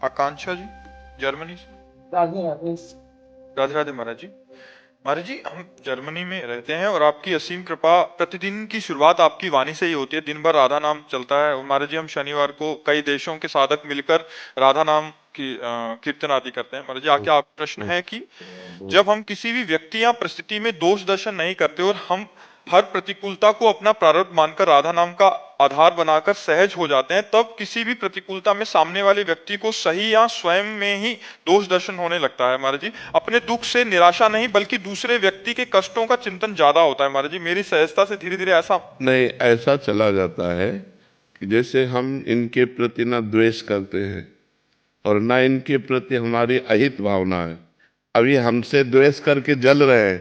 आकांक्षा जी, Germany से। राधे राधे। राधे राधे महाराज जी। महाराज जी, हम Germany में रहते हैं और आपकी असीम कृपा, प्रतिदिन की शुरुआत आपकी वाणी से ही होती है। दिन भर राधा नाम चलता है। और महाराज जी, हम शनिवार को कई देशों के साधक मिलकर राधा नाम की कीर्तन आदि करते हैं। महाराज जी, आके आप प्रश्न है कि जब हम किसी भी व्यक्ति या परिस्थिति में दोष दर्शन नहीं करते और हम हर प्रतिकूलता को अपना प्रारब्ध मानकर राधा नाम का आधार बनाकर सहज हो जाते हैं, तब किसी भी प्रतिकूलता में सामने वाले व्यक्ति को सही या स्वयं में ही दोष दर्शन होने लगता है। महाराज जी, अपने दुख से निराशा नहीं बल्कि दूसरे व्यक्ति के कष्टों का चिंतन ज्यादा होता है। महाराज जी, मेरी सहजता से धीरे धीरे ऐसा नहीं, ऐसा चला जाता है कि जैसे हम इनके प्रति ना द्वेष करते हैं और ना इनके प्रति हमारी अहित भावना है। अब ये हमसे द्वेष करके जल रहे हैं,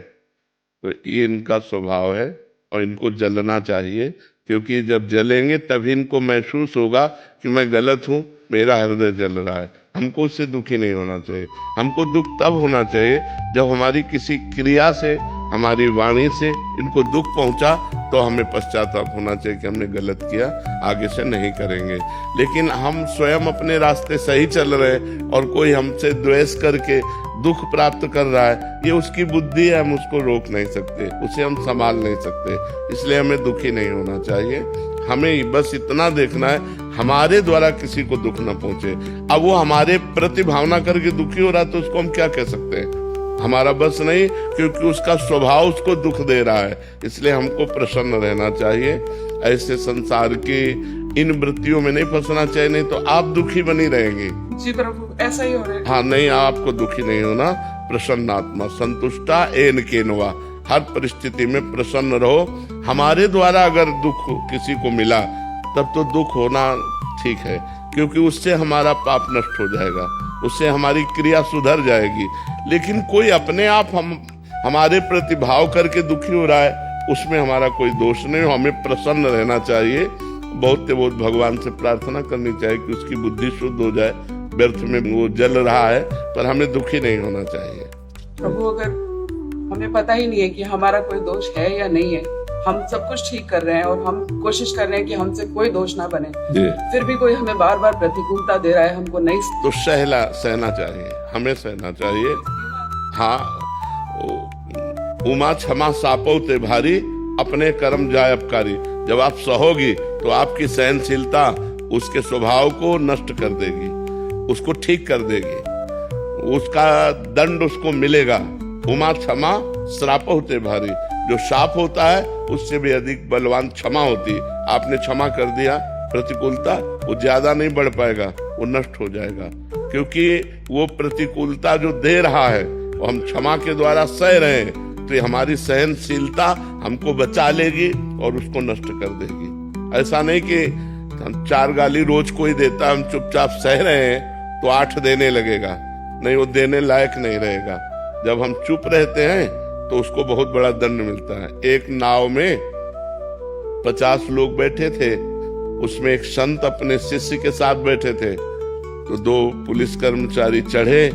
तो ये इनका स्वभाव है और इनको जलना चाहिए, क्योंकि जब जलेंगे तभी इनको महसूस होगा कि मैं गलत हूँ, मेरा हृदय जल रहा है। हमको उससे दुखी नहीं होना चाहिए। हमको दुख तब होना चाहिए जब हमारी किसी क्रिया से, हमारी वाणी से इनको दुख पहुंचा, तो हमें पश्चाताप होना चाहिए कि हमने गलत किया, आगे से नहीं करेंगे। लेकिन हम स्वयं अपने रास्ते सही चल रहे हैं और कोई हमसे द्वेष करके दुख प्राप्त कर रहा है, ये उसकी बुद्धि है, हम उसको रोक नहीं सकते, उसे हम संभाल नहीं सकते। इसलिए हमें दुखी नहीं होना चाहिए। हमें बस इतना देखना है हमारे द्वारा किसी को दुख न पहुंचे। अब वो हमारे प्रति भावना करके दुखी हो रहा है तो उसको हम क्या कह सकते हैं? हमारा बस नहीं, क्योंकि उसका स्वभाव उसको दुख दे रहा है। इसलिए हमको प्रसन्न रहना चाहिए, ऐसे संसार की इन वृत्तियों में नहीं फंसना चाहिए, नहीं तो आप दुखी बनी रहेंगे। जी प्रभु, ऐसा ही हो रहा है। हाँ, नहीं, आपको दुखी नहीं होना। प्रसन्न आत्मा संतुष्टा एन केनवा, हर परिस्थिति में प्रसन्न रहो। हमारे द्वारा अगर दुख किसी को मिला तब तो दुख होना ठीक है, क्योंकि उससे हमारा पाप नष्ट हो जाएगा, उससे हमारी क्रिया सुधर जाएगी। लेकिन कोई अपने आप हमारे प्रति भाव करके दुखी हो रहा है, उसमें हमारा कोई दोष नहीं हो। हमें प्रसन्न रहना चाहिए। बहुत बहुत भगवान से प्रार्थना करनी चाहिए कि उसकी बुद्धि शुद्ध हो जाए। व्यर्थ में वो जल रहा है, पर हमें दुखी नहीं होना चाहिए। प्रभु, अगर हमें पता ही नहीं है कि हमारा कोई दोष है या नहीं है, हम सब कुछ ठीक कर रहे हैं और हम कोशिश कर रहे हैं कि हमसे कोई दोष ना बने, फिर भी कोई हमें बार बार प्रतिकूलता दे रहा है, हमको नहीं, तो सहना चाहिए, हमें सहना चाहिए। हाँ, उमा क्षमा सापो ते भारी, अपने कर्म जाय अपकारी। जब आप सहोगी तो आपकी सहनशीलता उसके स्वभाव को नष्ट कर देगी, उसको ठीक कर देगी, उसका दंड उसको मिलेगा। उमा क्षमा श्राप होते भारी, जो शाप होता है उससे भी अधिक बलवान क्षमा होती। आपने क्षमा कर दिया, प्रतिकूलता वो ज्यादा नहीं बढ़ पाएगा, वो नष्ट हो जाएगा, क्योंकि वो प्रतिकूलता जो दे रहा है वो हम क्षमा के द्वारा सह रहे हैं, तो ये हमारी सहनशीलता हमको बचा लेगी और उसको नष्ट कर देगी। ऐसा नहीं कि हम 4 गाली रोज कोई देता, हम चुपचाप सह रहे हैं तो 8 देने लगेगा, नहीं, वो देने लायक नहीं रहेगा। जब हम चुप रहते हैं तो उसको बहुत बड़ा दंड मिलता है। एक नाव में 50 लोग बैठे थे, उसमें एक संत अपने शिष्य के साथ बैठे थे, तो 2 पुलिस कर्मचारी चढ़े।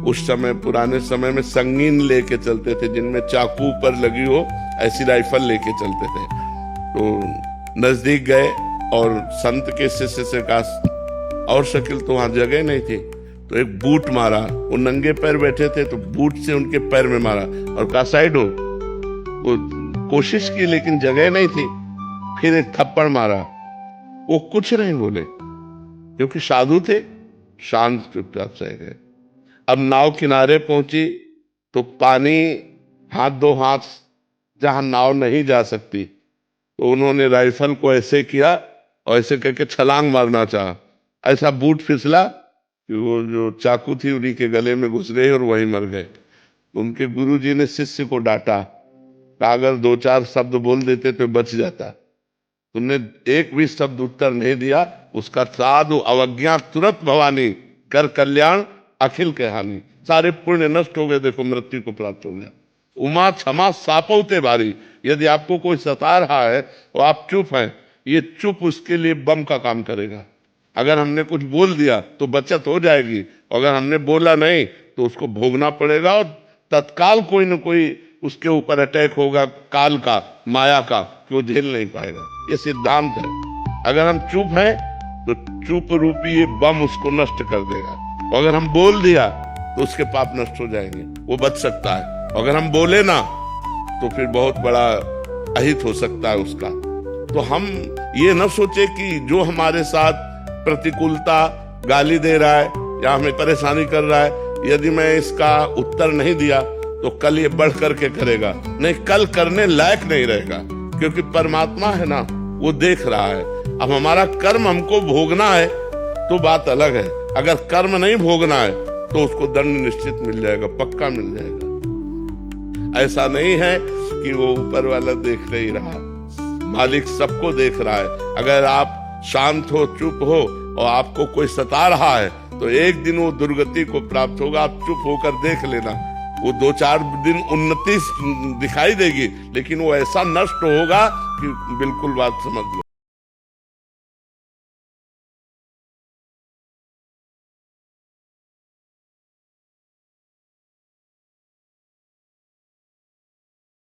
उस समय, पुराने समय में संगीन लेके चलते थे, जिनमें चाकू पर लगी हो ऐसी राइफल लेके चलते थे। तो नजदीक गए और संत के शिष्य से कहा, और शकील तो वहां जगह नहीं थी, तो एक बूट मारा। वो नंगे पैर बैठे थे तो बूट से उनके पैर में मारा और कहा साइड हो। वो कोशिश की लेकिन जगह नहीं थी, फिर एक थप्पड़ मारा। वो कुछ नहीं बोले, क्योंकि साधु थे, शांत चुपचाप सह गए। अब नाव किनारे पहुंची तो पानी दो हाथ जहां नाव नहीं जा सकती, तो उन्होंने राइफल को ऐसे किया और ऐसे करके छलांग मारना चाहा। ऐसा बूट फिसला कि वो जो चाकू थी उन्हीं के गले में घुस गई और वहीं मर गए। उनके गुरुजी ने शिष्य को डांटा, अगर 2-4 शब्द बोल देते तो बच जाता, तुमने एक भी शब्द उत्तर नहीं दिया, उसका साधु अवज्ञा तुरंत भवानी, कर कल्याण अखिल के हानि, सारे पुण्य नष्ट हो गए, देखो मृत्यु को प्राप्त हो गया। उमा क्षमा सापौते भारी, यदि आपको कोई सता रहा है और आप चुप हैं, ये चुप उसके लिए बम का काम करेगा। अगर हमने कुछ बोल दिया तो बचत हो जाएगी, अगर हमने बोला नहीं तो उसको भोगना पड़ेगा और तत्काल कोई न कोई उसके ऊपर अटैक होगा, काल का, माया का, कि वो झेल नहीं पाएगा। ये सिद्धांत है। अगर हम चुप हैं तो चुप रूपी ये बम उसको नष्ट कर देगा। अगर हम बोल दिया तो उसके पाप नष्ट हो जाएंगे, वो बच सकता है। अगर हम बोले ना तो फिर बहुत बड़ा अहित हो सकता है उसका। तो हम ये न सोचे कि जो हमारे साथ प्रतिकूलता, गाली दे रहा है या हमें परेशानी कर रहा है, यदि मैं इसका उत्तर नहीं दिया तो कल ये बढ़ करके करेगा, नहीं, कल करने लायक नहीं रहेगा, क्योंकि परमात्मा है ना, वो देख रहा है। अब हमारा कर्म हमको भोगना है तो बात अलग है, अगर कर्म नहीं भोगना है तो उसको दंड निश्चित मिल जाएगा, पक्का मिल जाएगा। ऐसा नहीं है कि वो ऊपर वाला देख नहीं रहा, मालिक सबको देख रहा है। अगर आप शांत हो, चुप हो और आपको कोई सता रहा है तो एक दिन वो दुर्गति को प्राप्त होगा। आप चुप होकर देख लेना, वो 2-4 दिन उन्नति दिखाई देगी, लेकिन वो ऐसा नष्ट होगा कि बिल्कुल बात समझ लो।